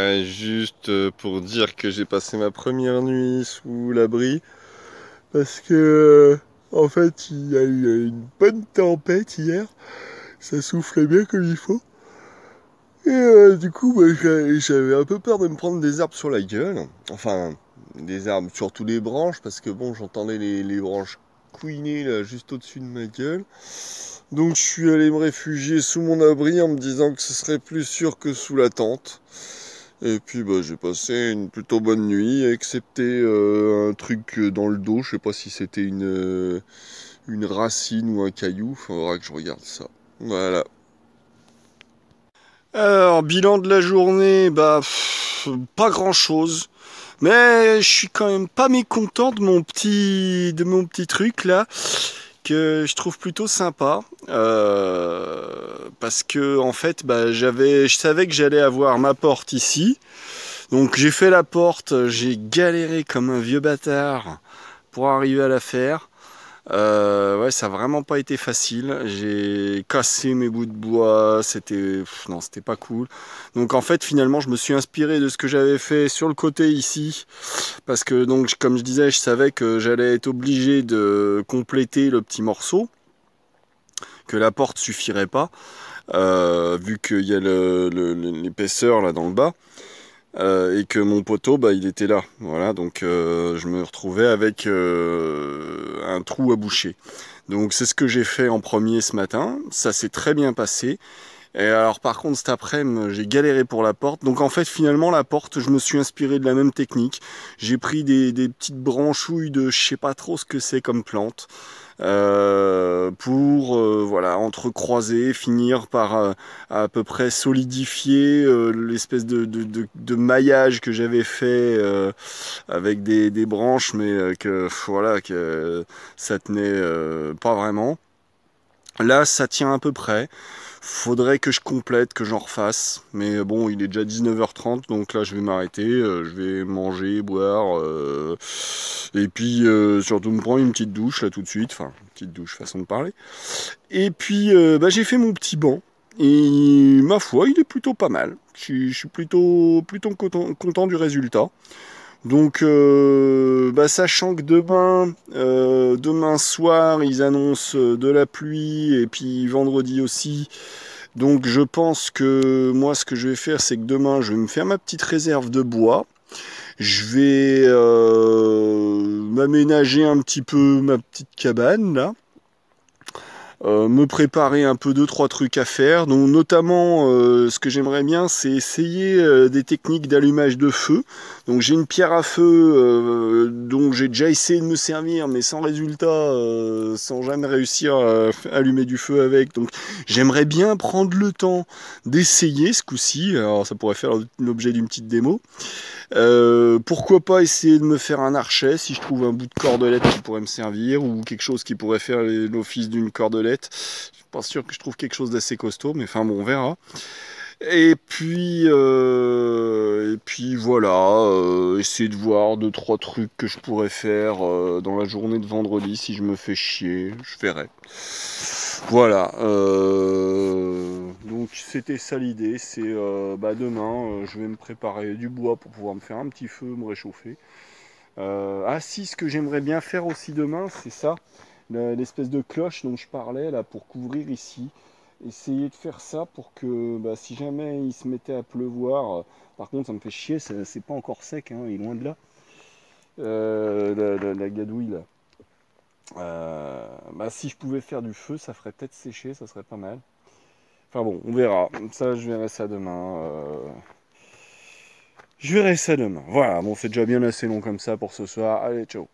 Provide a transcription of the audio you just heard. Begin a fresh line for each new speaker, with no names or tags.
Ouais, juste pour dire que j'ai passé ma première nuit sous l'abri parce que en fait il y a eu une bonne tempête hier, ça soufflait bien comme il faut. Et du coup j'avais un peu peur de me prendre des arbres sur la gueule, enfin des arbres sur toutes les branches parce que bon j'entendais les branches couiner là juste au-dessus de ma gueule. Donc je suis allé me réfugier sous mon abri en me disant que ce serait plus sûr que sous la tente. Et puis bah, j'ai passé une plutôt bonne nuit, excepté un truc dans le dos, je sais pas si c'était une racine ou un caillou, faudra que je regarde ça. Voilà. Alors, bilan de la journée, pas grand-chose. Mais je suis quand même pas mécontent de mon petit truc là, que je trouve plutôt sympa. Parce que en fait, je savais que j'allais avoir ma porte ici. Donc j'ai fait la porte, j'ai galéré comme un vieux bâtard pour arriver à la faire. Ouais, ça a vraiment pas été facile. J'ai cassé mes bouts de bois, non, c'était pas cool. Donc en fait, finalement, je me suis inspiré de ce que j'avais fait sur le côté ici, parce que donc, comme je disais, je savais que j'allais être obligé de compléter le petit morceau, que la porte suffirait pas, vu qu'il y a l'épaisseur là dans le bas. Et que mon poteau, il était là. Voilà, donc je me retrouvais avec un trou à boucher. Donc c'est ce que j'ai fait en premier ce matin. Ça s'est très bien passé. Et alors par contre cet après-midi, j'ai galéré pour la porte. Donc en fait finalement la porte, je me suis inspiré de la même technique. J'ai pris des petites branchouilles de je sais pas trop ce que c'est comme plante. Pour voilà, entrecroiser, finir par à peu près solidifier l'espèce de maillage que j'avais fait avec des branches, mais voilà, que ça tenait pas vraiment. Là, ça tient à peu près. Faudrait que je complète, que j'en refasse. Mais bon, il est déjà 19h30, donc là, je vais m'arrêter. Je vais manger, boire. Et puis, surtout, me prendre une petite douche, là, tout de suite. Enfin, une petite douche, façon de parler. Et puis, j'ai fait mon petit banc. Et ma foi, il est plutôt pas mal. Je suis plutôt content du résultat. Donc, sachant que demain soir, ils annoncent de la pluie et puis vendredi aussi. Donc, je pense que moi, ce que je vais faire, c'est que demain, je vais me faire ma petite réserve de bois. Je vais m'aménager un petit peu ma petite cabane là. Me préparer un peu deux trois trucs à faire. Donc notamment ce que j'aimerais bien c'est essayer des techniques d'allumage de feu. Donc j'ai une pierre à feu dont j'ai déjà essayé de me servir mais sans résultat, sans jamais réussir à allumer du feu avec. Donc j'aimerais bien prendre le temps d'essayer ce coup-ci. Alors ça pourrait faire l'objet d'une petite démo. Pourquoi pas essayer de me faire un archet si je trouve un bout de cordelette qui pourrait me servir ou quelque chose qui pourrait faire l'office d'une cordelette. Je suis pas sûr que je trouve quelque chose d'assez costaud, mais enfin bon, on verra. Et puis voilà, essayer de voir deux trois trucs que je pourrais faire dans la journée de vendredi si je me fais chier, je verrai. Voilà, donc c'était ça l'idée, c'est demain je vais me préparer du bois pour pouvoir me faire un petit feu, me réchauffer. Ah si, ce que j'aimerais bien faire aussi demain, c'est ça, l'espèce de cloche dont je parlais là pour couvrir ici. Essayer de faire ça pour que si jamais il se mettait à pleuvoir, par contre ça me fait chier, c'est pas encore sec, hein, il est loin de là, la gadouille là. Si je pouvais faire du feu, ça ferait peut-être sécher, ça serait pas mal. Enfin bon, on verra. Ça, je verrai ça demain. Je verrai ça demain. Voilà, bon, c'est déjà bien assez long comme ça pour ce soir. Allez, ciao.